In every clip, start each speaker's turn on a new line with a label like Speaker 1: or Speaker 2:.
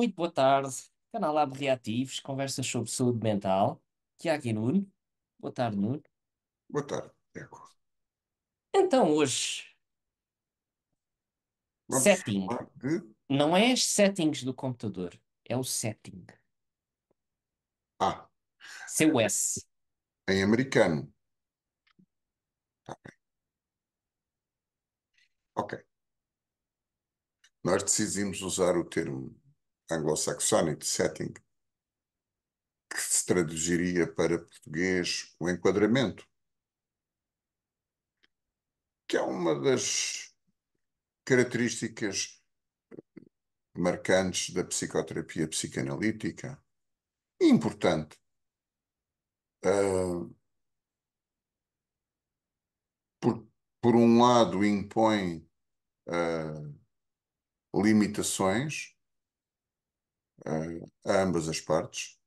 Speaker 1: Muito boa tarde, canal Lab Reativos, conversas sobre saúde mental. Tiago e Nuno. Boa tarde, Nuno.
Speaker 2: Boa tarde, Eco.
Speaker 1: Então, hoje,
Speaker 2: Vamos
Speaker 1: setting.
Speaker 2: falar de
Speaker 1: Não é as settings do computador, é o setting.
Speaker 2: A,
Speaker 1: Seu S.
Speaker 2: em americano. Tá bem. Ok. Nós decidimos usar o termo anglo-saxónico de setting, que se traduziria para português o enquadramento, que é uma das características marcantes da psicoterapia psicanalítica. E importante, ah, por, por um lado, impõe ah, limitações a ambas as partes,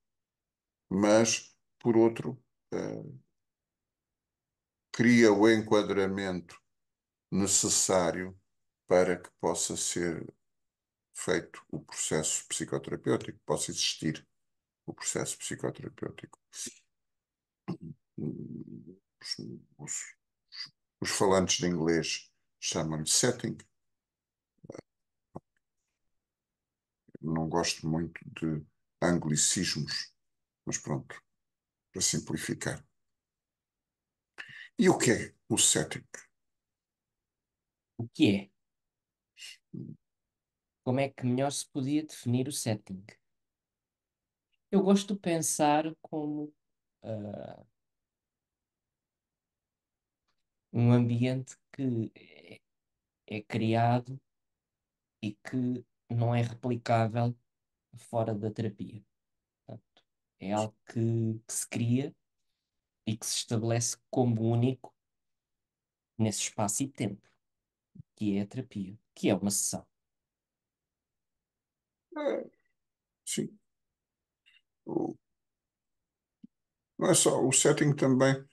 Speaker 2: mas, por outro, cria o enquadramento necessário para que possa ser feito o processo psicoterapêutico, possa existir o processo psicoterapêutico. Os, os- os falantes de inglês chamam-lhe setting. Não gosto muito de anglicismos, mas pronto, para simplificar. E o que é o setting?
Speaker 1: O que é? Como é que melhor se podia definir o setting? Eu gosto de pensar como um ambiente que é criado e que não é replicável fora da terapia. Portanto, é algo que se cria e que se estabelece como único nesse espaço e tempo, que é a terapia, que é uma sessão.
Speaker 2: Sim, o- não é só, o setting também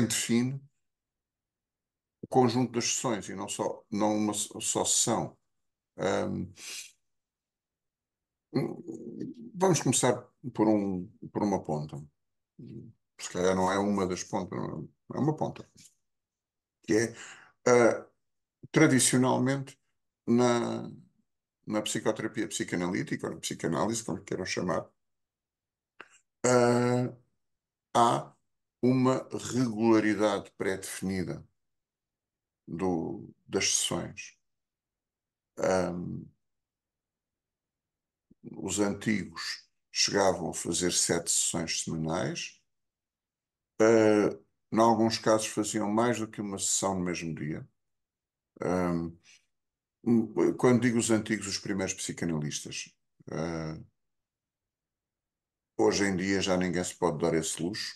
Speaker 2: define o conjunto das sessões e não uma só sessão. Ahm, Vamos começar por uma ponta. Se calhar não é uma das pontas, não é uma ponta. Que é, ah, tradicionalmente, na, na psicoterapia psicanalítica, ou na psicanálise, como queiram chamar, ah, há uma regularidade pré-definida das sessões. Os antigos chegavam a fazer 7 sessões semanais. Em alguns casos faziam mais do que uma sessão no mesmo dia. Um, Quando digo os antigos, os primeiros psicanalistas. Uh, Hoje em dia já ninguém se pode dar esse luxo.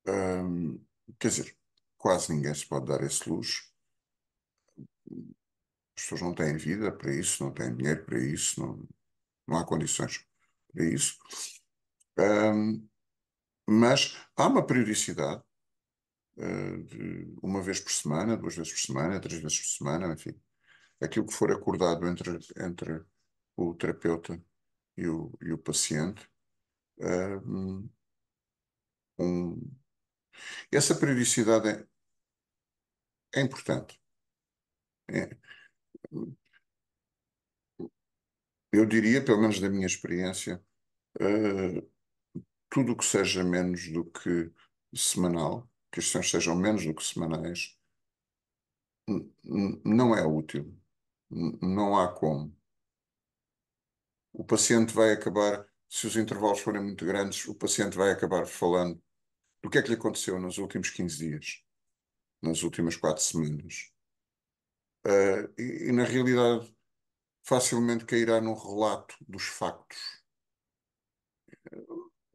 Speaker 2: Um, Quer dizer, quase ninguém se pode dar esse luxo. As pessoas não têm vida para isso, não têm dinheiro para isso, não há condições para isso. Um, mas há uma periodicidade de uma vez por semana, 2 vezes por semana, 3 vezes por semana, enfim, aquilo que for acordado entre o terapeuta e o paciente. eh, um- Essa periodicidade é importante. É, eu diria, pelo menos da minha experiência, eh, tudo o que seja menos do que semanal, que as sessões sejam menos do que semanais, não é útil. Não há como. O paciente vai acabar, se os intervalos forem muito grandes, o paciente vai acabar falando do que é que lhe aconteceu nos últimos 15 dias, nas últimas 4 semanas. E na realidade, facilmente cairá no relato dos factos.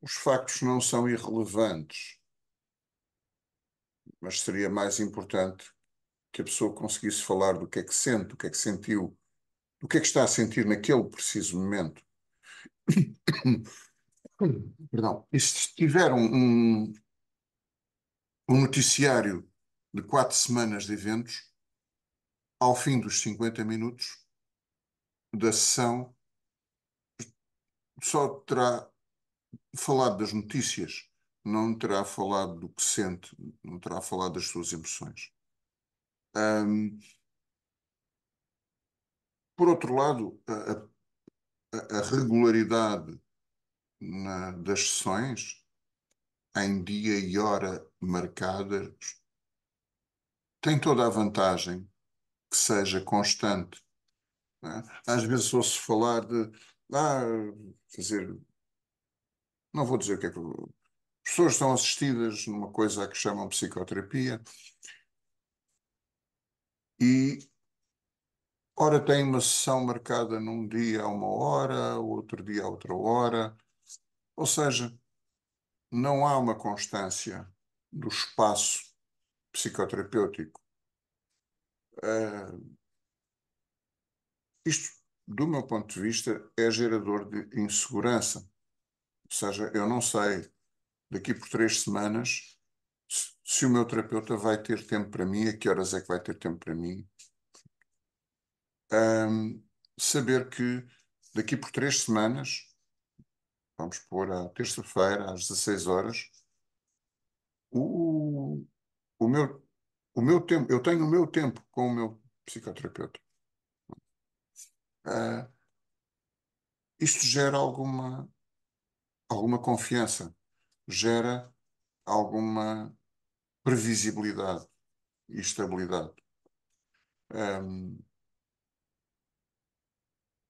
Speaker 2: Os factos não são irrelevantes, mas seria mais importante que a pessoa conseguisse falar do que é que sente, do que é que sentiu, do que é que está a sentir naquele preciso momento. Perdão. E se tiver um noticiário de 4 semanas de eventos, ao fim dos 50 minutos da sessão, só terá falado das notícias, não terá falado do que sente, não terá falado das suas emoções. Ahm, por outro lado, a regularidade das sessões, em dia e hora marcadas, tem toda a vantagem que seja constante. Não é? Às vezes ouço falar de ah, fazer, não vou dizer o que é que as pessoas estão assistidas numa coisa que chamam psicoterapia e ora tem uma sessão marcada num dia a uma hora, outro dia a outra hora, ou seja, não há uma constância do espaço psicoterapêutico. Uh, isto, do meu ponto de vista, é gerador de insegurança. Ou seja, eu não sei, daqui por 3 semanas, se o meu terapeuta vai ter tempo para mim, a que horas é que vai ter tempo para mim. Saber que daqui por 3 semanas, vamos pôr à terça-feira, às 16 horas, o, o meu, o meu tempo, eu tenho o meu tempo com o meu psicoterapeuta. Ah, isto gera alguma confiança, gera alguma previsibilidade e estabilidade. Ahm,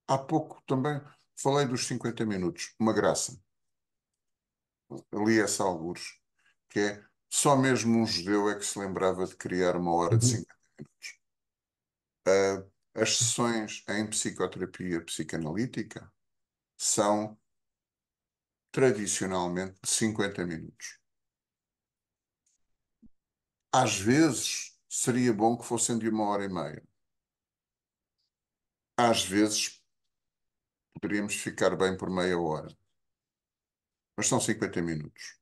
Speaker 2: há pouco também falei dos 50 minutos, uma graça. Ali essa algures, que é só mesmo um judeu é que se lembrava de criar uma hora de
Speaker 1: Uhum.
Speaker 2: 50 minutos. Ah, as sessões em psicoterapia psicanalítica são tradicionalmente de 50 minutos. Às vezes seria bom que fossem de 1 hora e meia. Às vezes poderíamos ficar bem por meia hora. Mas são 50 minutos.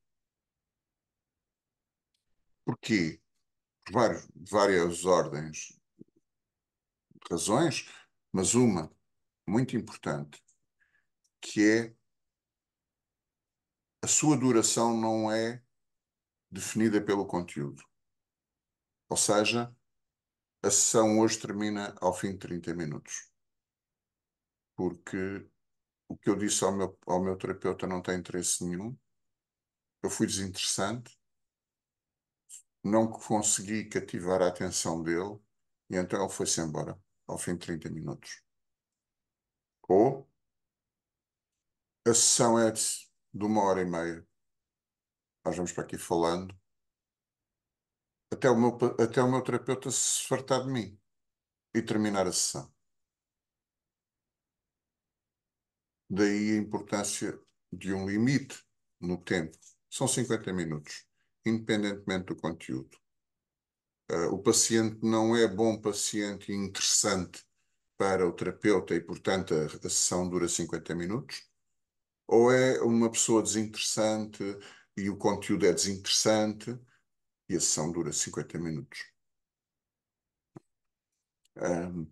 Speaker 2: Porquê? Por várias ordens de razões, mas uma muito importante, que é a sua duração não é definida pelo conteúdo. Ou seja, a sessão hoje termina ao fim de 30 minutos. Porque o que eu disse ao meu terapeuta não tem interesse nenhum. Eu fui desinteressante, não consegui cativar a atenção dele e então ele foi-se embora ao fim de 30 minutos. Ou a sessão é de 1 hora e meia. Nós vamos para aqui falando até o meu terapeuta se fartar de mim e terminar a sessão. Daí a importância de um limite no tempo. São 50 minutos, independentemente do conteúdo. O paciente não é bom paciente e interessante para o terapeuta e, portanto, a sessão dura 50 minutos. Ou é uma pessoa desinteressante e o conteúdo é desinteressante e a sessão dura 50 minutos. Um,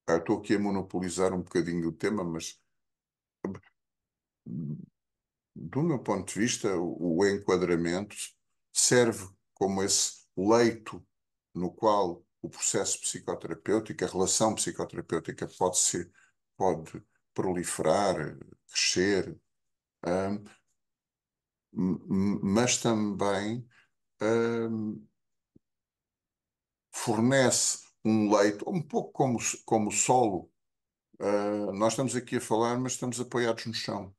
Speaker 2: estou aqui a monopolizar um bocadinho o tema, mas do meu ponto de vista, o enquadramento serve como esse leito no qual o processo psicoterapêutico, a relação psicoterapêutica pode proliferar, crescer, hum, mas também hum, fornece um leito, um pouco como o solo. Nós estamos aqui a falar, mas estamos apoiados no chão.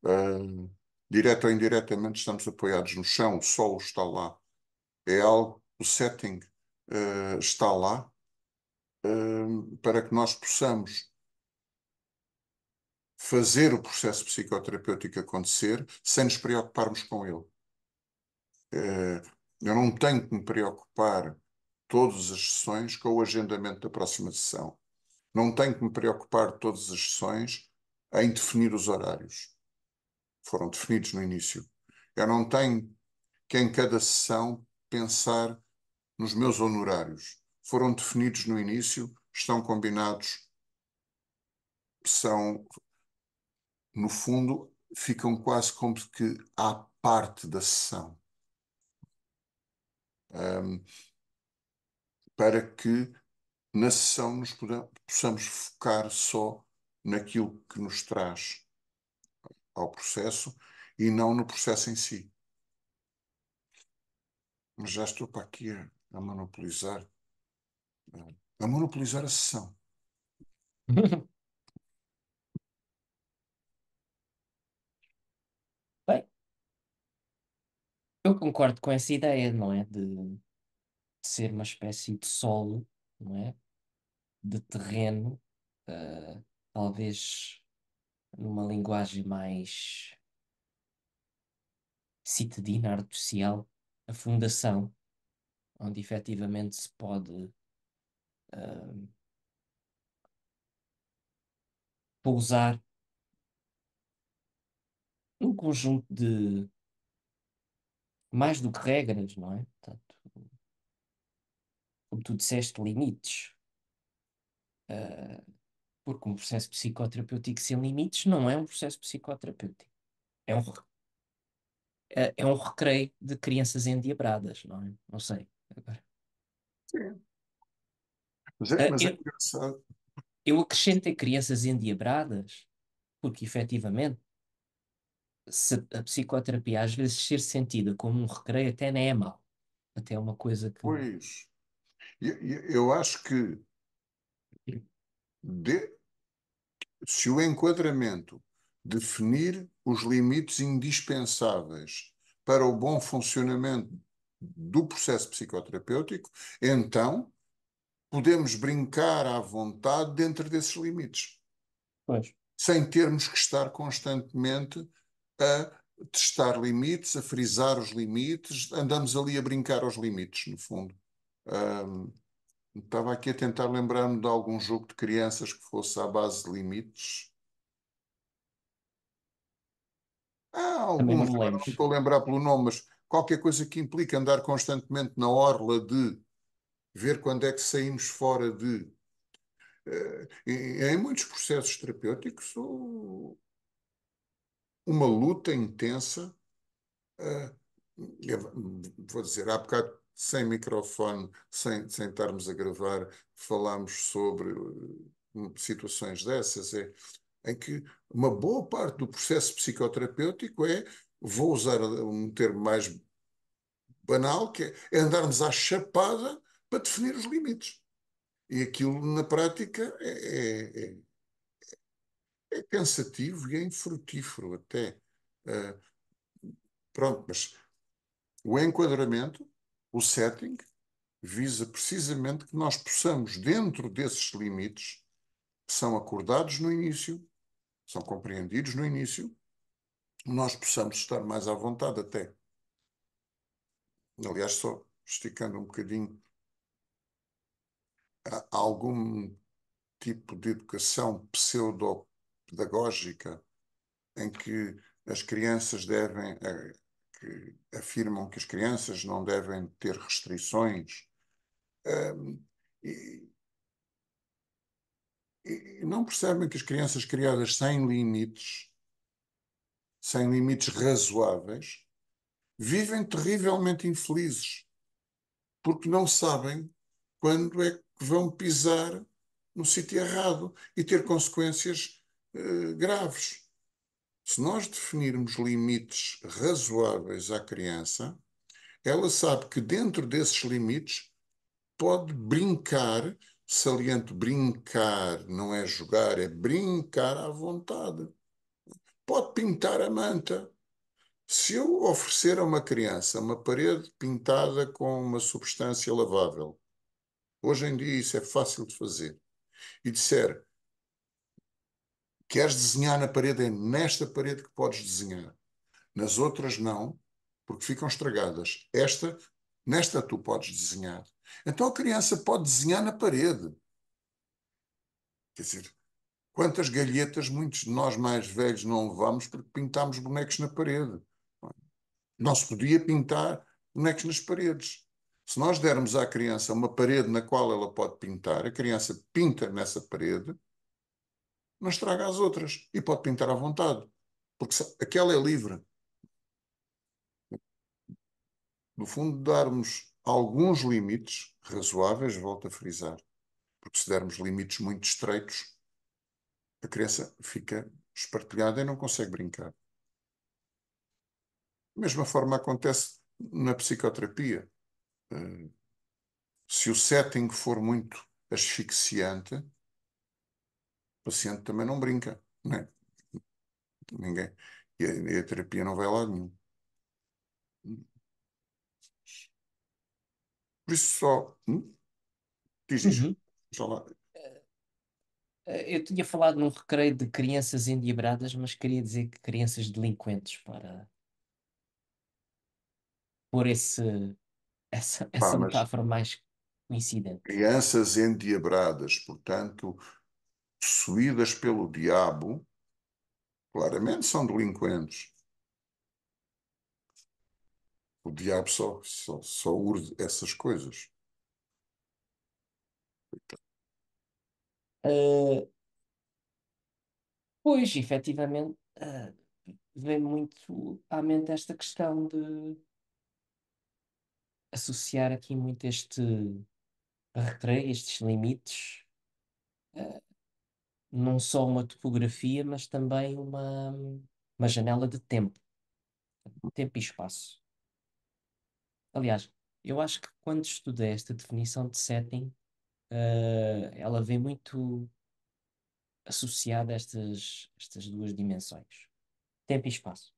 Speaker 2: Uh, direto ou indiretamente estamos apoiados no chão, o solo está lá. É algo, o setting está lá para que nós possamos fazer o processo psicoterapêutico acontecer sem nos preocuparmos com ele. Eu não tenho que me preocupar todas as sessões com o agendamento da próxima sessão. Não tenho que me preocupar todas as sessões em definir os horários. Foram definidos no início. Eu não tenho que em cada sessão pensar nos meus honorários foram definidos no início, estão combinados, são, no fundo, ficam quase como que à parte da sessão, um, para que na sessão possamos focar só naquilo que nos traz ao processo e não no processo em si. Mas já estou para aqui a monopolizar, a monopolizar a sessão.
Speaker 1: Bem, eu concordo com essa ideia, não é? De ser uma espécie de solo, não é? De terreno, talvez numa linguagem mais citadina, artificial, a fundação, onde efetivamente se pode ah, pousar um conjunto de, mais do que regras, não é? Portanto, como tu disseste, limites. Porque um processo psicoterapêutico sem limites não é um processo psicoterapêutico. É um, é um recreio de crianças endiabradas, não é? Não sei. Agora,
Speaker 2: Sim. Mas é
Speaker 1: eu,
Speaker 2: engraçado.
Speaker 1: eu acrescentei crianças endiabradas porque, efetivamente, se a psicoterapia às vezes ser sentida como um recreio até nem é mau. Até é uma coisa que...
Speaker 2: Pois, eu acho que de- se o enquadramento definir os limites indispensáveis para o bom funcionamento do processo psicoterapêutico, então podemos brincar à vontade dentro desses limites,
Speaker 1: Pois.
Speaker 2: sem termos que estar constantemente a testar limites, a frisar os limites, andamos ali a brincar aos limites, no fundo. Ahm, Estava aqui a tentar lembrar-me de algum jogo de crianças que fosse à base de limites. Há
Speaker 1: Também não
Speaker 2: alguns,
Speaker 1: me
Speaker 2: agora
Speaker 1: lembro.
Speaker 2: não me estou a lembrar pelo nome, mas qualquer coisa que implica andar constantemente na orla de ver quando é que saímos fora de. Em muitos processos terapêuticos, uma luta intensa. eh, Vou dizer, há bocado, sem microfone, sem estarmos a gravar, falámos sobre situações dessas, em que uma boa parte do processo psicoterapêutico vou usar um termo mais banal, que é andarmos à chapada para definir os limites. E aquilo, na prática, é cansativo e é infrutífero até. Uh, Pronto, mas o enquadramento, o setting, visa precisamente que nós possamos, dentro desses limites, que são acordados no início, são compreendidos no início, nós possamos estar mais à vontade até. Aliás, só esticando um bocadinho, há algum tipo de educação pseudo-pedagógica em que as crianças que afirmam que as crianças não devem ter restrições, hum, e, e não percebem que as crianças criadas sem limites razoáveis, vivem terrivelmente infelizes, porque não sabem quando é que vão pisar no sítio errado e ter consequências graves. Se nós definirmos limites razoáveis à criança, ela sabe que dentro desses limites pode brincar, saliento brincar, não é jogar, é brincar à vontade. Pode pintar a manta. Se eu oferecer a uma criança uma parede pintada com uma substância lavável, hoje em dia isso é fácil de fazer, e disser, queres desenhar na parede, é nesta parede que podes desenhar. Nas outras não, porque ficam estragadas. Nesta tu podes desenhar. Então a criança pode desenhar na parede. Quer dizer, quantas galhetas muitos de nós mais velhos não levamos porque pintámos bonecos na parede? Não se podia pintar bonecos nas paredes. Se nós dermos à criança uma parede na qual ela pode pintar, a criança pinta nessa parede, não estraga as outras e pode pintar à vontade, porque aquela é livre. No fundo, darmos alguns limites razoáveis, volto a frisar, porque se dermos limites muito estreitos, a criança fica espartilhada e não consegue brincar. Da mesma forma acontece na psicoterapia. Eh, Se o setting for muito asfixiante, o paciente também não brinca, né? Ninguém. E a terapia não vai a lado nenhum. Por isso só. Diz.
Speaker 1: Uhum.
Speaker 2: Já lá.
Speaker 1: Eu tinha falado num recreio de crianças endiabradas, mas queria dizer que crianças delinquentes, para pôr
Speaker 2: Pá,
Speaker 1: essa
Speaker 2: mas
Speaker 1: metáfora mais coincidente.
Speaker 2: crianças endiabradas, portanto, possuídas pelo diabo, claramente são delinquentes. O diabo só urde essas coisas.
Speaker 1: Uh, Pois, efetivamente, vem muito à mente esta questão de associar aqui muito este recreio, estes limites, uh, não só uma topografia, mas também uma janela de tempo e espaço. Aliás, eu acho que quando estudei esta definição de setting, ela vem muito associada a estas duas dimensões, tempo e espaço.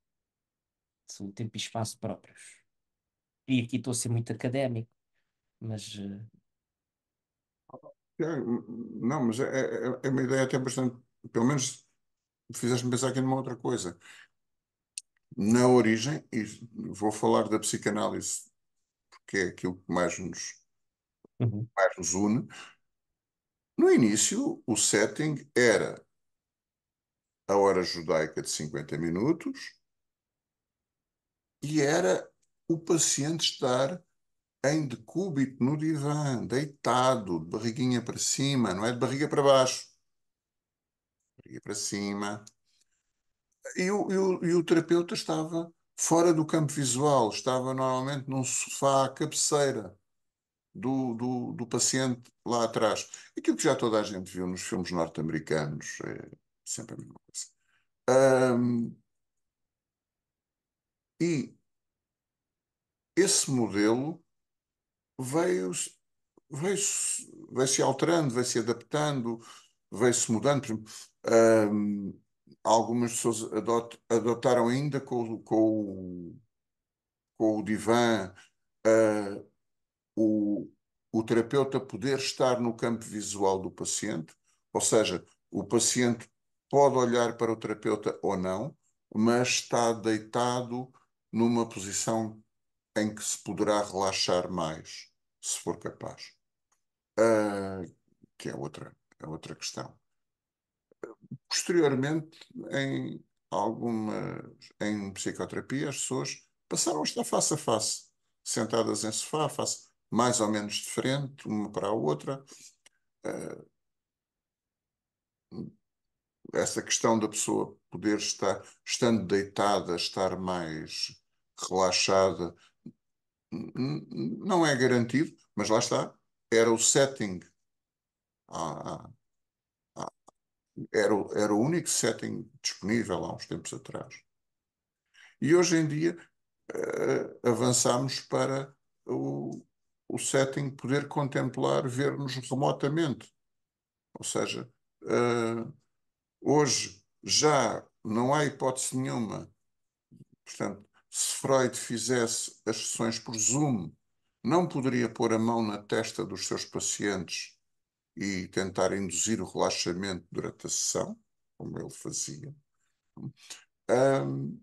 Speaker 1: São tempo e espaço próprios. E aqui estou a ser muito académico, mas
Speaker 2: Não, mas é uma ideia até bastante. Pelo menos fizeste-me pensar aqui numa outra coisa. Na origem, e vou falar da psicanálise, que é aquilo que
Speaker 1: uhum.
Speaker 2: mais nos une. No início, o setting era a hora judaica de 50 minutos e era o paciente estar em decúbito no divã, deitado, de barriguinha para cima, não é de barriga para baixo, barriga para cima. E o terapeuta estava fora do campo visual, estava normalmente num sofá à cabeceira do paciente lá atrás. Aquilo que já toda a gente viu nos filmes norte-americanos, é sempre a mesma coisa. Ahm, e esse modelo veio, veio, veio-se alterando, veio-se adaptando, veio-se mudando. Por exemplo, algumas pessoas adotaram ainda com o divã, ah, o, o terapeuta poder estar no campo visual do paciente, ou seja, o paciente pode olhar para o terapeuta ou não, mas está deitado numa posição em que se poderá relaxar mais, se for capaz. Ah, que é outra questão. Posteriormente, em em psicoterapia, as pessoas passaram a estar face a face, sentadas em sofá, face mais ou menos de frente, uma para a outra. Ah, essa questão da pessoa poder estar, estando deitada, estar mais relaxada, não é garantido, mas lá está. Era o setting, há, era o único setting disponível há uns tempos atrás. E hoje em dia avançamos para o setting poder contemplar, ver-nos remotamente. Ou seja, eh, hoje já não há hipótese nenhuma. Portanto, se Freud fizesse as sessões por Zoom, não poderia pôr a mão na testa dos seus pacientes e tentar induzir o relaxamento durante a sessão, como ele fazia. Ahm,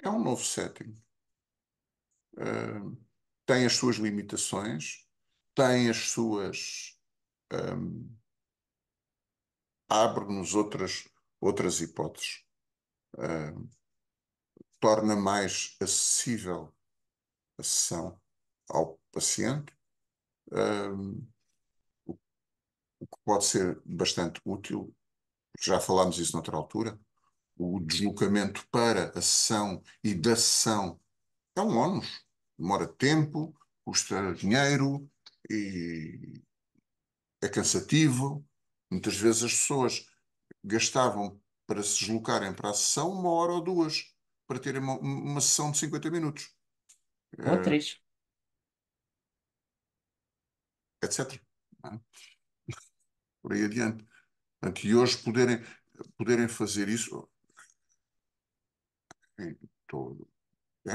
Speaker 2: é um novo setting. Ahm, tem as suas limitações, tem as suas. ahm, abre-nos outras hipóteses. Ahm, torna mais acessível a sessão ao paciente, um, o que pode ser bastante útil. Já falámos isso noutra altura. O deslocamento para a sessão e da sessão é um ónus. Demora tempo, custa dinheiro e é cansativo. Muitas vezes as pessoas gastavam para se deslocarem para a sessão 1 hora ou 2 para terem uma sessão de 50 minutos,
Speaker 1: Ou
Speaker 2: eh,
Speaker 1: 3.
Speaker 2: etc. Não é? Por aí adiante. Portanto, e hoje poderem fazer isso, em todo. É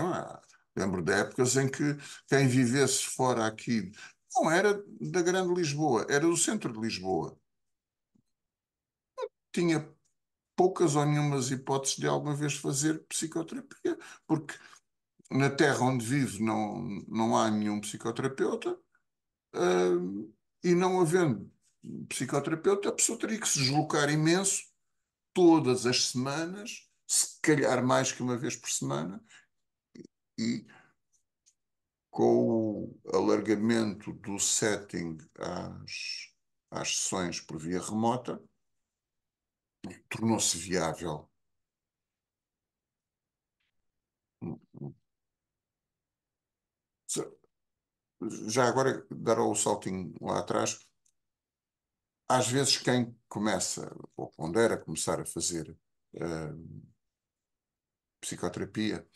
Speaker 2: lembro de épocas em que quem vivesse fora aqui não era da Grande Lisboa, era do centro de Lisboa. Tinha poucas ou nenhumas hipóteses de alguma vez fazer psicoterapia, porque na terra onde vive não há nenhum psicoterapeuta, e não havendo psicoterapeuta, a pessoa teria que se deslocar imenso todas as semanas, se calhar mais que uma vez por semana, e com o alargamento do setting às sessões por via remota, tornou-se viável. Já agora, dar o saltinho lá atrás, às vezes quem começa, ou pondera começar a fazer psicoterapia,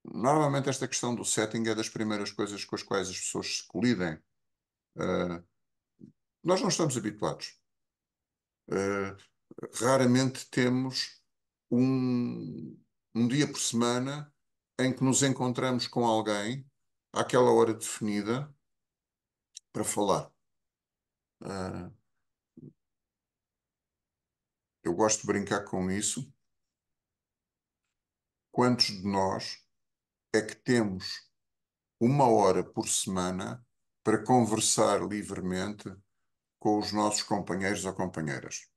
Speaker 2: normalmente esta questão do setting é das primeiras coisas com as quais as pessoas se colidem. Uh, Nós não estamos habituados. Uh, Raramente temos um, um dia por semana em que nos encontramos com alguém àquela hora definida para falar. Uh, eu gosto de brincar com isso. Quantos de nós é que temos 1 hora por semana para conversar livremente com os nossos companheiros ou companheiras?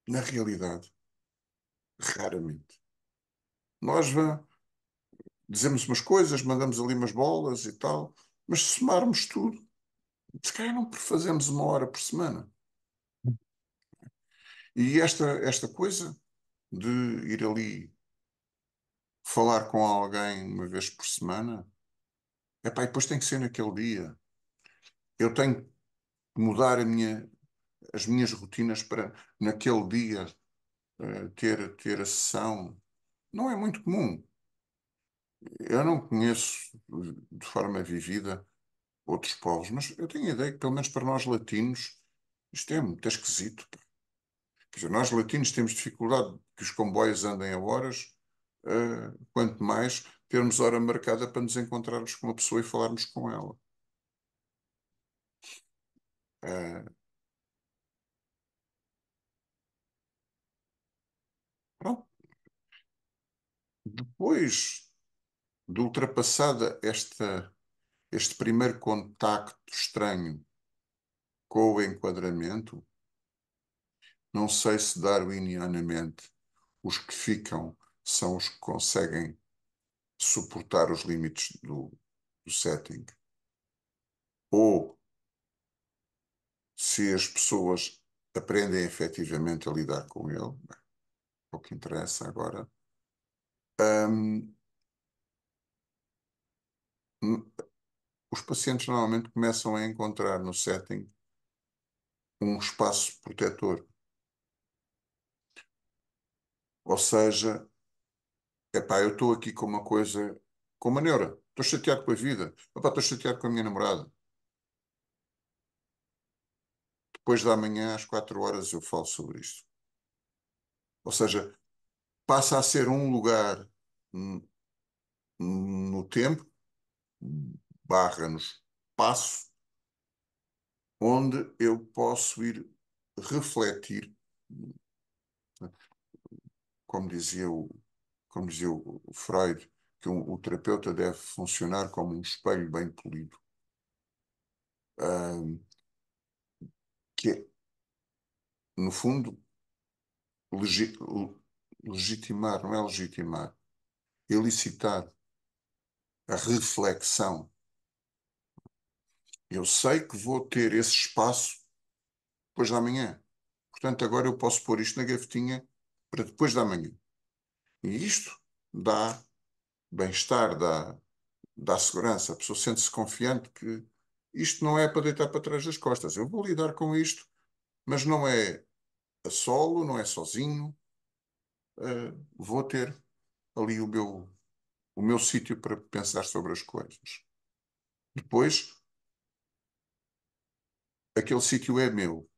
Speaker 2: Na realidade, raramente. Nós dizemos umas coisas, mandamos ali umas bolas e tal, mas se somarmos tudo, se calhar não fazemos 1 hora por semana. E esta coisa de ir ali falar com alguém uma vez por semana, epá, e depois tem que ser naquele dia. Eu tenho que mudar as minhas rotinas para naquele dia ter a sessão. Não é muito comum. Eu não conheço de forma vivida outros povos, mas eu tenho a ideia que, pelo menos para nós latinos, isto é muito esquisito. Quer dizer, nós latinos temos dificuldade que os comboios andem a horas, quanto mais termos hora marcada para nos encontrarmos com uma pessoa e falarmos com ela. Eh, Pronto. Depois de ultrapassada este primeiro contacto estranho com o enquadramento, não sei se darwinianamente os que ficam são os que conseguem suportar os limites do setting, ou se as pessoas aprendem efetivamente a lidar com ele, bem, é o que interessa agora. Hum, os pacientes normalmente começam a encontrar no setting um espaço protetor, ou seja, epá, eu estou aqui com uma coisa, com uma neura, estou chateado com a vida, epá, estou chateado com a minha namorada. Depois da manhã, às 4 horas, eu falo sobre isto. Ou seja, passa a ser um lugar no tempo, barra no espaço, onde eu posso ir refletir, como dizia o Freud, que o terapeuta deve funcionar como um espelho bem polido, ah, que é, no fundo, legitimar, não é legitimar, elicitar a reflexão. Eu sei que vou ter esse espaço depois da manhã. Portanto, agora eu posso pôr isto na gavetinha para depois da manhã. E isto dá bem-estar, dá segurança. A pessoa sente-se confiante que isto não é para deitar para trás das costas. Eu vou lidar com isto, mas não é a solo, não é sozinho. Vou ter ali o meu sítio para pensar sobre as coisas. Depois, aquele sítio é meu.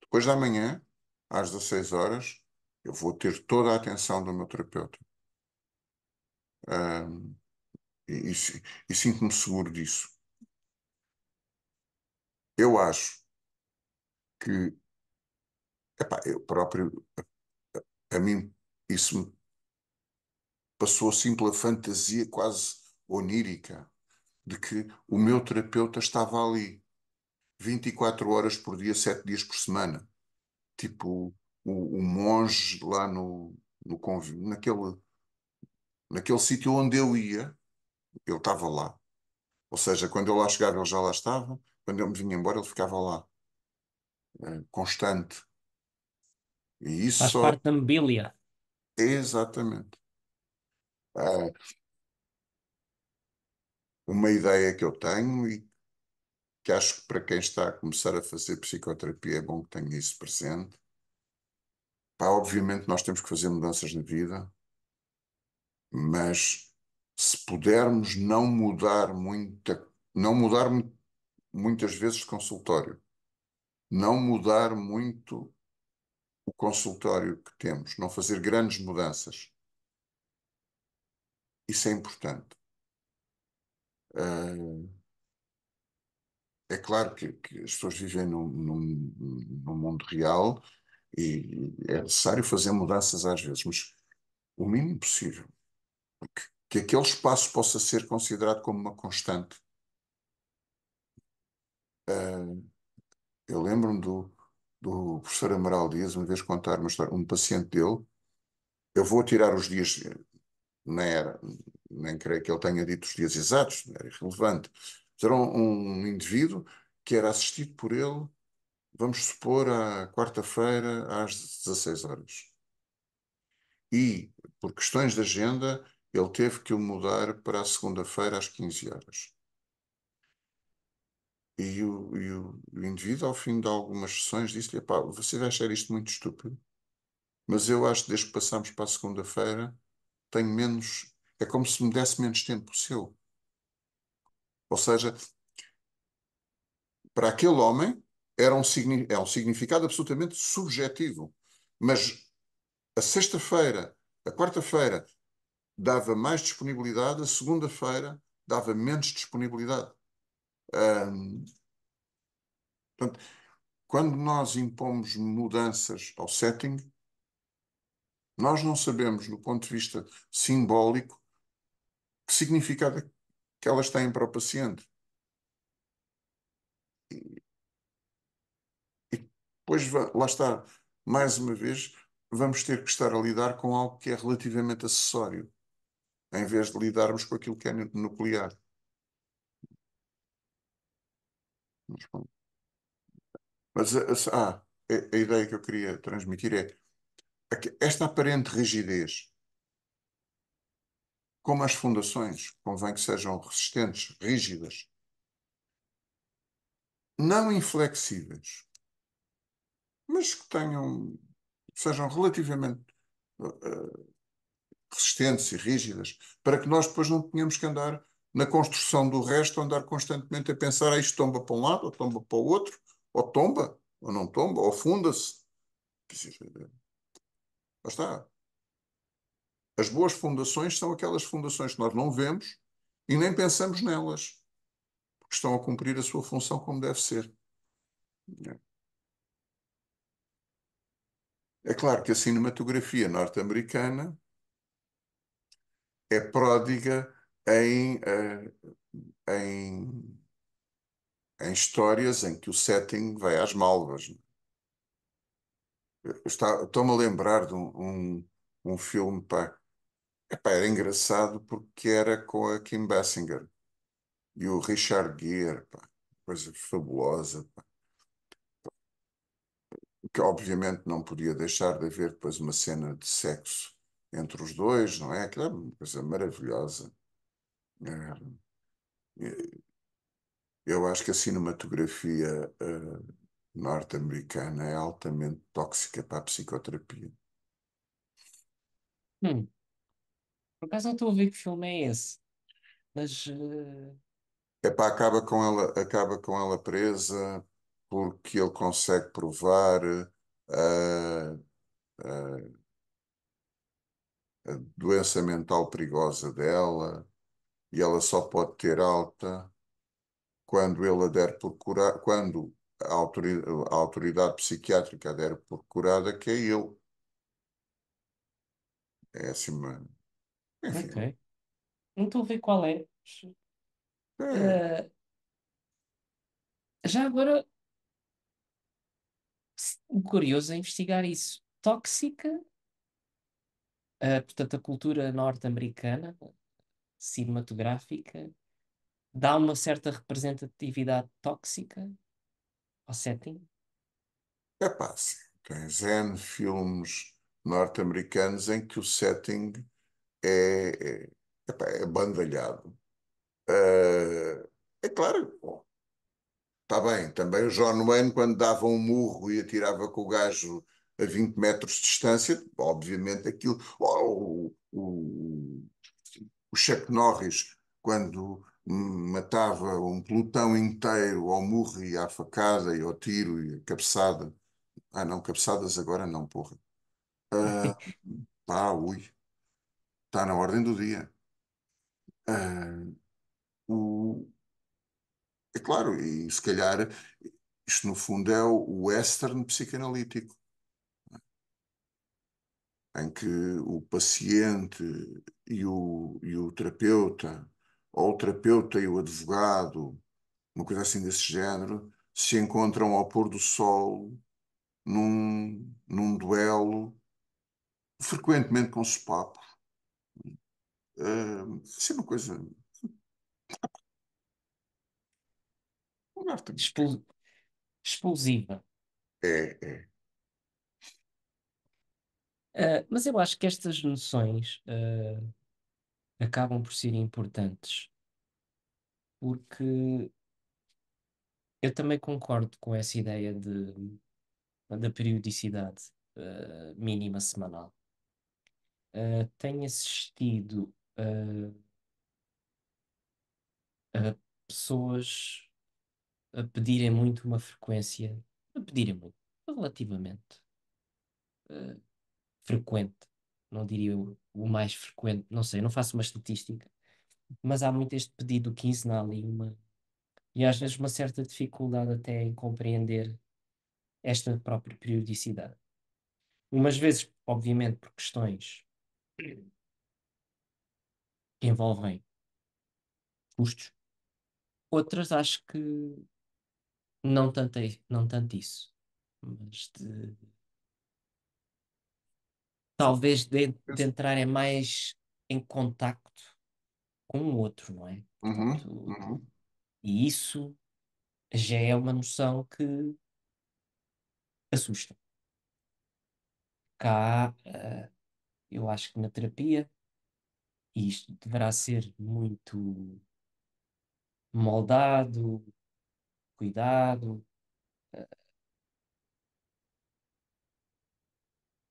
Speaker 2: Depois da manhã, às 16 horas, eu vou ter toda a atenção do meu terapeuta. Ah, e, e sinto-me seguro disso. Eu acho que, epá, eu próprio, a mim, isso me passou assim pela fantasia quase onírica de que o meu terapeuta estava ali 24 horas por dia, 7 dias por semana. Tipo o monge lá no convento, naquele sítio onde eu ia, ele estava lá. Ou seja, quando eu lá chegava, ele já lá estava. Quando eu me vinha embora, ele ficava lá, constante. E isso
Speaker 1: Faz
Speaker 2: só,
Speaker 1: parte da mobília.
Speaker 2: exatamente. Ah, uma ideia que eu tenho e que acho que para quem está a começar a fazer psicoterapia é bom que tenha isso presente. Pá, obviamente nós temos que fazer mudanças na vida, mas se pudermos não mudar muitas vezes de consultório, não mudar muito o consultório que temos, não fazer grandes mudanças, isso é importante. Ah, é claro que as pessoas vivem num mundo real e é necessário fazer mudanças às vezes, mas o mínimo possível. Que aquele espaço possa ser considerado como uma constante. Ah, eu lembro-me do professor Amaral Dias uma vez contar uma história, um paciente dele. Eu vou tirar os dias, nem era, nem creio que ele tenha dito os dias exatos, era irrelevante. Mas era um indivíduo que era assistido por ele, vamos supor, à quarta-feira, às 16 horas. E, por questões de agenda, ele teve que o mudar para a segunda-feira, às 15 horas. E o indivíduo, ao fim de algumas sessões, disse-lhe: "Pá, você vai achar isto muito estúpido, mas eu acho que desde que passamos para a segunda-feira, tenho menos. É como se me desse menos tempo seu." Ou seja, para aquele homem é um significado absolutamente subjetivo. Mas a sexta-feira, a quarta-feira, dava mais disponibilidade, a segunda-feira dava menos disponibilidade. Ahm, portanto, quando nós impomos mudanças ao setting, nós não sabemos, do ponto de vista simbólico, que significado é que elas têm para o paciente. E depois, lá está, mais uma vez, vamos ter que estar a lidar com algo que é relativamente acessório, em vez de lidarmos com aquilo que é nuclear. Mas, bom. Mas a ideia que eu queria transmitir é que esta aparente rigidez, como as fundações, convém que sejam resistentes, rígidas, não inflexíveis, mas que sejam relativamente resistentes e rígidas, para que nós depois não tenhamos que andar na construção do resto, andar constantemente a pensar: isto tomba para um lado, ou tomba para o outro, ou tomba, ou não tomba, ou funda-se. Lá está. As boas fundações são aquelas fundações que nós não vemos e nem pensamos nelas, porque estão a cumprir a sua função como deve ser. É claro que a cinematografia norte-americana é pródiga em, em histórias em que o setting vai às malvas. Estou-me a lembrar de um filme, pá. Epá, era engraçado porque era com a Kim Basinger e o Richard Gere, pá. Coisa fabulosa, pá. Que obviamente não podia deixar de haver depois uma cena de sexo entre os dois, não é? Aquilo é uma coisa maravilhosa. É, eu acho que a cinematografia norte-americana é altamente tóxica para a psicoterapia.
Speaker 1: Hum, por acaso não estou a ver que filme é esse, mas
Speaker 2: Epá, acaba com ela presa porque ele consegue provar a, a- a doença mental perigosa dela e ela só pode ter alta quando ele a der por curar, quando a autoridade psiquiátrica a der por curada, que é ele. É assim, enfim.
Speaker 1: ok. Não estou a ver qual é.
Speaker 2: É,
Speaker 1: Eh, já agora, o curioso é investigar isso. Tóxica, portanto, a cultura norte-americana, cinematográfica, dá uma certa representatividade tóxica ao setting.
Speaker 2: epá, sim. Tens N filmes norte-americanos em que o setting é, epá, é bandalhado. É claro, bom, está bem, também o John Wayne, quando dava um murro e atirava com o gajo a 20 metros de distância, obviamente aquilo. O Chuck Norris, quando matava um pelotão inteiro ao murro e à facada e ao tiro e à cabeçada. Ah, não, cabeçadas agora não, porra. Ah, pá, ui, está na ordem do dia. Ah, o, é claro, e se calhar isto no fundo é o western psicanalítico, em que o paciente e o terapeuta, ou o terapeuta e o advogado, uma coisa assim desse género, se encontram ao pôr do sol num duelo, frequentemente com sopapo. Isso é uma coisa norte-americana.
Speaker 1: Expul- Explosiva.
Speaker 2: É.
Speaker 1: Mas eu acho que estas noções acabam por ser importantes, porque eu também concordo com essa ideia da periodicidade mínima semanal. Tenho assistido a pessoas a pedirem muito uma frequência, a pedirem muito, relativamente frequente. Não diria o mais frequente, não sei, não faço uma estatística, mas há muito este pedido quinzenal e às vezes uma certa dificuldade até em compreender esta própria periodicidade. Umas vezes, obviamente, por questões que envolvem custos, outras acho que não tanto isso, mas talvez de entrarem mais em contacto com o outro, não é?
Speaker 2: Uhum,
Speaker 1: Portanto,
Speaker 2: uhum.
Speaker 1: e isso já é uma noção que assusta. Cá, eu acho que na terapia, e isto deverá ser muito moldado, cuidado,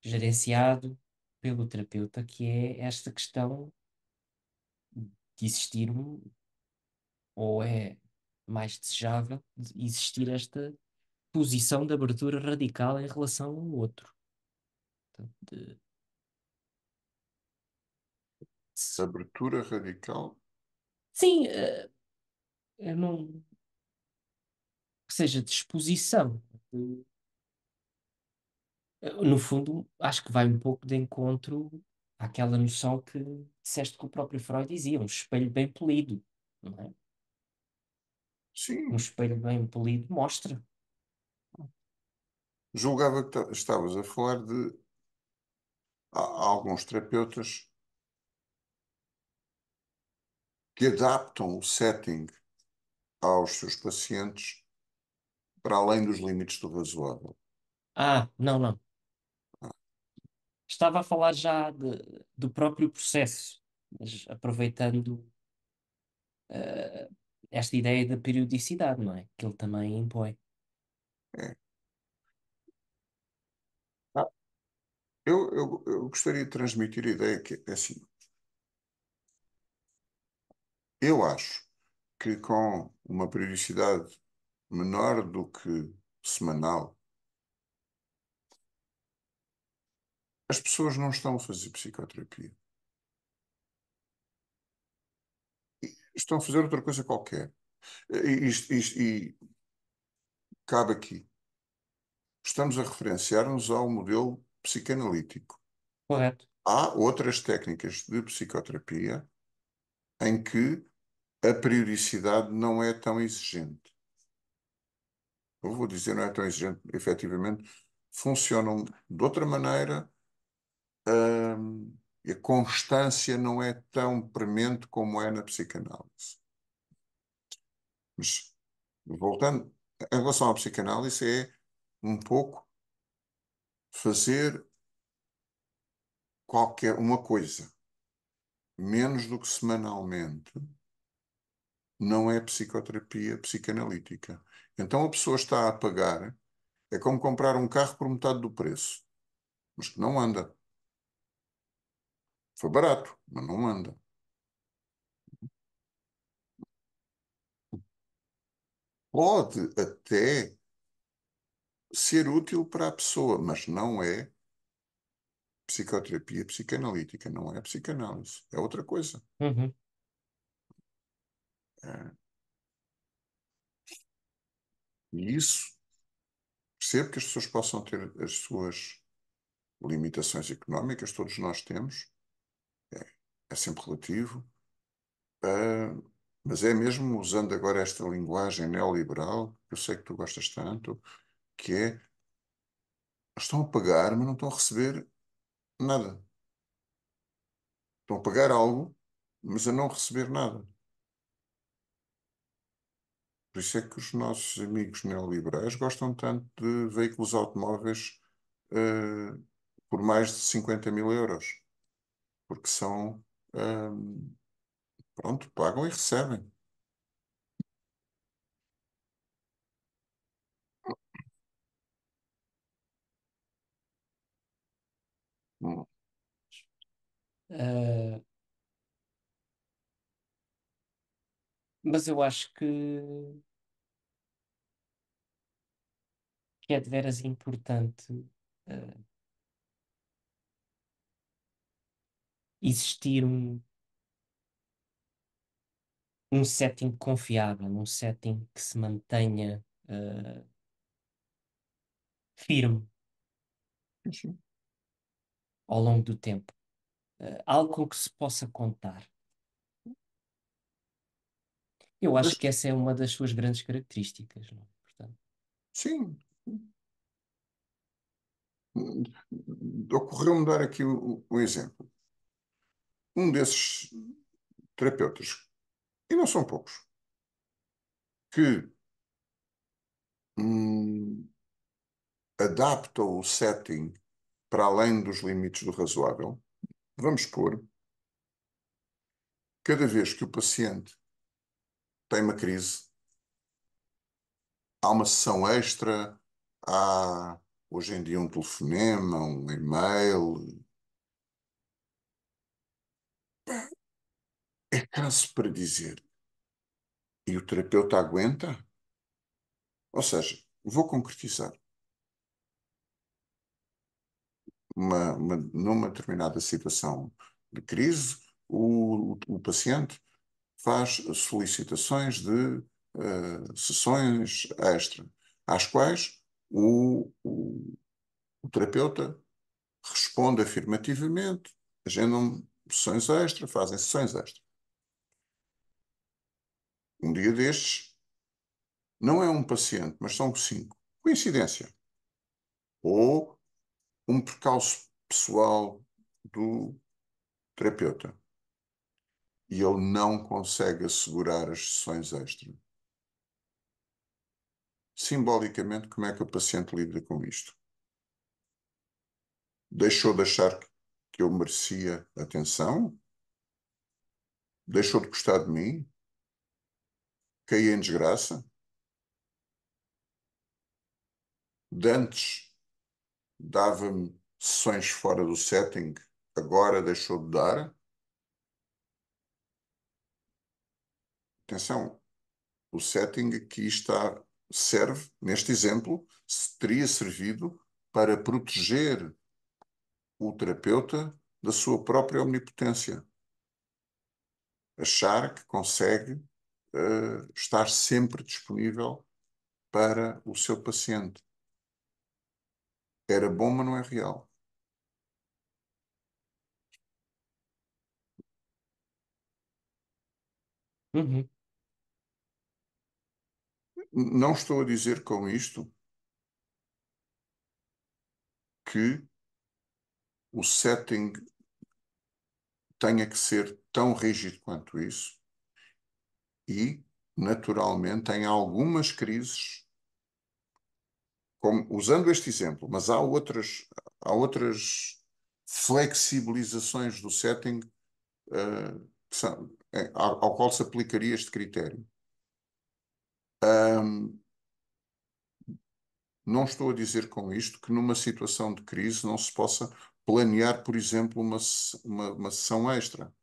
Speaker 1: gerenciado pelo terapeuta, que é esta questão de existir ou é mais desejável de existir esta posição de abertura radical em relação ao outro. Portanto, se-
Speaker 2: Abertura radical.
Speaker 1: sim, eu não, que seja disposição. No fundo, acho que vai um pouco de encontro àquela noção que disseste que o próprio Freud dizia, um espelho bem polido, não é? Um
Speaker 2: Sim,
Speaker 1: espelho bem polido mostra.
Speaker 2: julgava que estavas a falar de alguns terapeutas que adaptam o setting aos seus pacientes para além dos limites do razoável.
Speaker 1: Ah, não, não. Estava a falar já do próprio processo, mas aproveitando esta ideia da periodicidade, não é? Que ele também impõe.
Speaker 2: É. Ah, eu gostaria de transmitir a ideia que é assim. Eu acho que com uma periodicidade menor do que semanal, as pessoas não estão a fazer psicoterapia. Estão a fazer outra coisa qualquer. E cabe aqui. Estamos a referenciar-nos ao modelo psicanalítico.
Speaker 1: Correto.
Speaker 2: Há outras técnicas de psicoterapia em que a periodicidade não é tão exigente. Eu vou dizer, não é tão exigente, efetivamente, funcionam de outra maneira, e a constância não é tão premente como é na psicanálise. Mas, voltando, em relação à psicanálise, é um pouco fazer qualquer uma coisa, menos do que semanalmente, não é psicoterapia psicanalítica. Então a pessoa está a pagar, é como comprar um carro por metade do preço, mas que não anda. Foi barato, mas não anda. Pode até ser útil para a pessoa, mas não é psicoterapia psicanalítica, não é psicanálise, é outra coisa.
Speaker 1: Uhum.
Speaker 2: É. E isso, percebo que as pessoas possam ter as suas limitações económicas, todos nós temos, é, é sempre relativo, ah, mas é mesmo usando agora esta linguagem neoliberal, que eu sei que tu gostas tanto, que é, estão a pagar, mas não estão a receber nada. Estão a pagar algo, mas a não receber nada. Por isso é que os nossos amigos neoliberais gostam tanto de veículos automóveis, eh, por mais de 50 mil euros, porque são, pronto, pagam e recebem. Hum,
Speaker 1: Ah, mas eu acho que é de veras importante ah, existir um setting confiável, um setting que se mantenha firme
Speaker 2: enfim.
Speaker 1: ao longo do tempo. Algo com que se possa contar. Eu acho
Speaker 2: Mas,
Speaker 1: que essa é uma das suas grandes características, não é? Portanto,
Speaker 2: sim, ocorreu-me dar aqui um exemplo. Um desses terapeutas, e não são poucos, que hum, adaptam o setting para além dos limites do razoável, vamos pôr, cada vez que o paciente tem uma crise, há uma sessão extra, há hoje em dia um telefonema, um e-mail, é caso para dizer. E o terapeuta aguenta? Ou seja, vou concretizar. Numa determinada situação de crise, o paciente faz solicitações de sessões extra, às quais o terapeuta responde afirmativamente, agendam sessões extra, fazem sessões extra. Um dia destes, não é um paciente, mas são cinco. Coincidência. ou um percalço pessoal do terapeuta e ele não consegue assegurar as sessões extra. Simbolicamente, como é que o paciente lida com isto? Deixou de achar que eu merecia atenção? Deixou de gostar de mim? Caí em desgraça? De antes dava-me sessões fora do setting, agora deixou de dar? Atenção, o setting aqui serve, neste exemplo, teria servido para proteger o terapeuta da sua própria omnipotência. Achar que consegue estar sempre disponível para o seu paciente. Era bom, mas não é real.
Speaker 1: Uhum.
Speaker 2: Não estou a dizer com isto que o setting tenha que ser tão rígido quanto isso e, naturalmente, em algumas crises, usando este exemplo, mas há outras flexibilizações do setting ao qual se aplicaria este critério. Não estou a dizer com isto que numa situação de crise não se possa planear, por exemplo, uma sessão extra,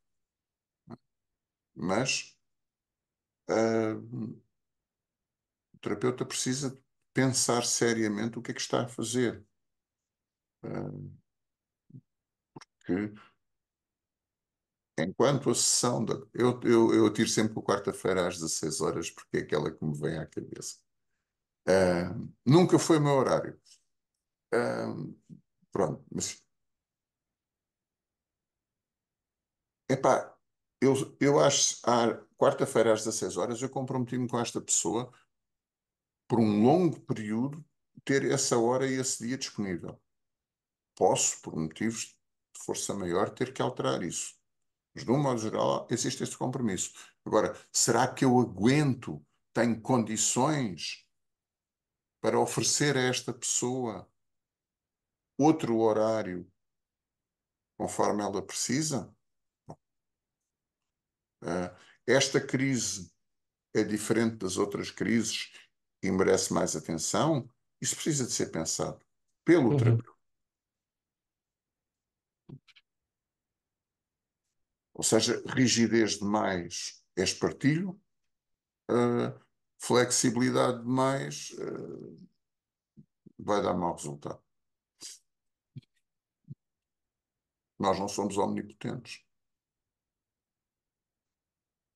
Speaker 2: mas o terapeuta precisa pensar seriamente o que é que está a fazer. Que enquanto a sessão eu atiro sempre por quarta-feira às 16 horas, porque é aquela que me vem à cabeça. Nunca foi o meu horário. Uh, Pronto, mas epá, eu acho à quarta-feira às 16 horas eu comprometi-me com esta pessoa por um longo período ter essa hora e esse dia disponível. Posso, por motivos de força maior, ter que alterar isso. Mas, de um modo geral, existe este compromisso. Agora, será que eu aguento, tenho condições para oferecer a esta pessoa outro horário conforme ela precisa? Ah, esta crise é diferente das outras crises e merece mais atenção? Isso precisa de ser pensado pelo
Speaker 1: Uhum.
Speaker 2: terapeuta. Ou seja, rigidez demais é espartilho, uh, flexibilidade demais vai dar mau resultado. Nós não somos omnipotentes.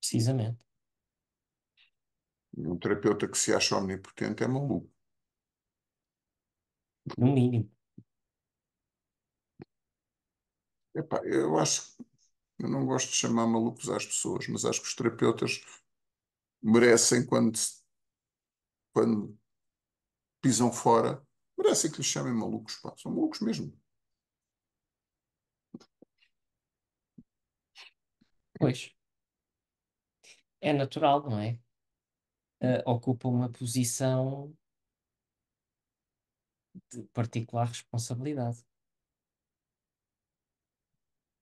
Speaker 1: Precisamente.
Speaker 2: E um terapeuta que se acha omnipotente é maluco.
Speaker 1: No mínimo.
Speaker 2: Epá, eu não gosto de chamar malucos às pessoas, mas acho que os terapeutas merecem, quando pisam fora, merecem que lhes chamem malucos, pá. São malucos mesmo.
Speaker 1: Pois. É natural, não é? Ocupa uma posição de particular responsabilidade.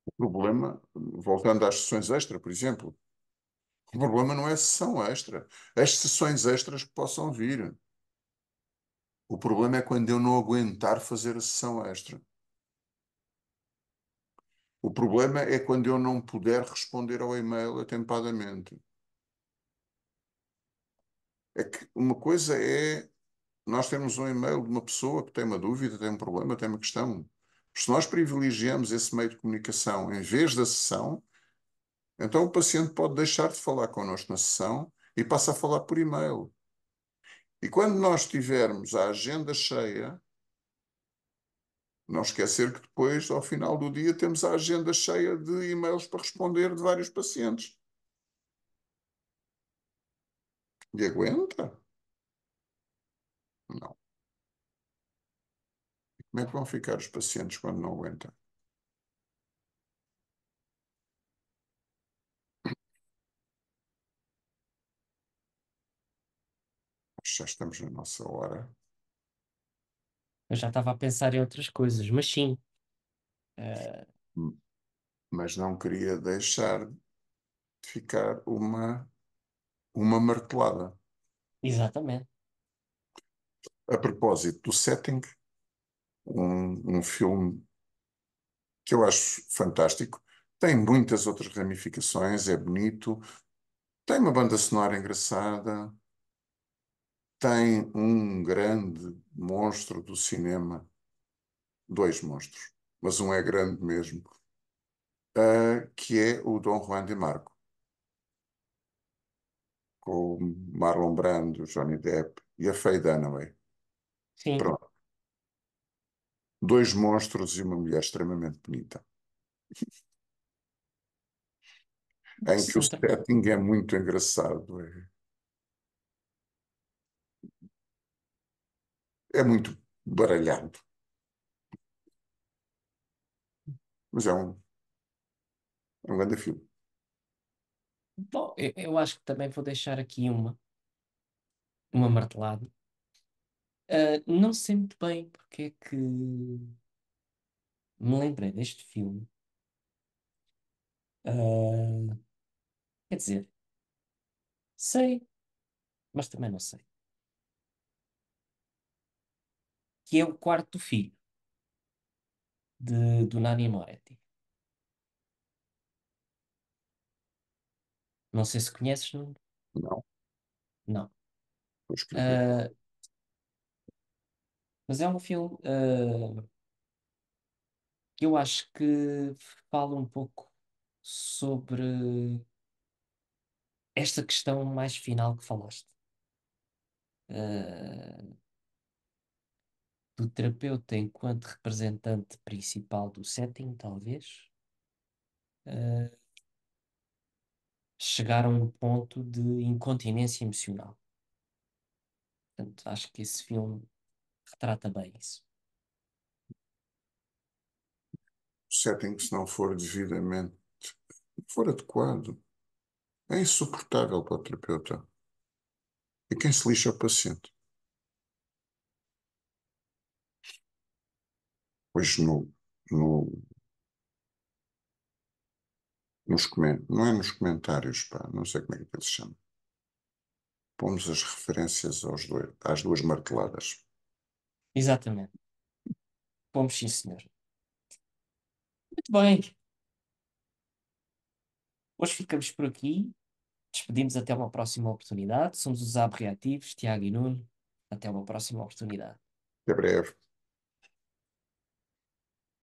Speaker 2: O problema, voltando às sessões extra, por exemplo, o problema não é a sessão extra. As sessões extras que possam vir. O problema é quando eu não aguentar fazer a sessão extra. O problema é quando eu não puder responder ao e-mail atempadamente. É que uma coisa é nós temos um e-mail de uma pessoa que tem uma dúvida, tem um problema, tem uma questão. Se nós privilegiamos esse meio de comunicação em vez da sessão, então o paciente pode deixar de falar connosco na sessão e passa a falar por e-mail. E quando nós tivermos a agenda cheia, não esquecer que depois, ao final do dia, temos a agenda cheia de e-mails para responder de vários pacientes. E aguenta? Não. Como é que vão ficar os pacientes quando não aguentam? Já estamos na nossa hora,
Speaker 1: Eu já estava a pensar em outras coisas, mas sim, eh,
Speaker 2: mas não queria deixar de ficar uma martelada.
Speaker 1: exatamente.
Speaker 2: A propósito do setting, um filme que eu acho fantástico, tem muitas outras ramificações, é bonito, tem uma banda sonora engraçada, tem um grande monstro do cinema, dois monstros, mas um é grande mesmo, que é o Dom Juan de Marco, com o Marlon Brando, Johnny Depp e a Faye Dunaway.
Speaker 1: Sim,
Speaker 2: Pronto. Dois monstros e uma mulher extremamente bonita, em que o
Speaker 1: interessante.
Speaker 2: setting é muito engraçado, é muito baralhado, mas é um grande filme.
Speaker 1: Bom, eu acho que também vou deixar aqui uma martelada. Não sei muito bem porque é que me lembrei deste filme. Ah, quer dizer, sei, mas também não sei. Que é o Quarto Filho, do Nanni Moretti. Não sei se conheces, não?
Speaker 2: Não,
Speaker 1: Não.
Speaker 2: vou escrever.
Speaker 1: Ah, mas é um filme, que eu acho que fala um pouco sobre esta questão mais final que falaste. Ah, do terapeuta enquanto representante principal do setting, talvez, ah, chegar a um ponto de incontinência emocional. Portanto, acho que esse filme retrata bem isso.
Speaker 2: O setting, se não for devidamente, for adequado, é insuportável para o terapeuta. E quem se lixa é o paciente. Pois no, não é nos comentários, pá, não sei como é que ele se chama. Pomos as referências às duas marteladas.
Speaker 1: Exatamente. Pomos, sim, senhor. Muito bem. Hoje ficamos por aqui. Despedimos até uma próxima oportunidade. Somos os AB Reativos, Tiago e Nuno. Até uma próxima oportunidade.
Speaker 2: Até breve.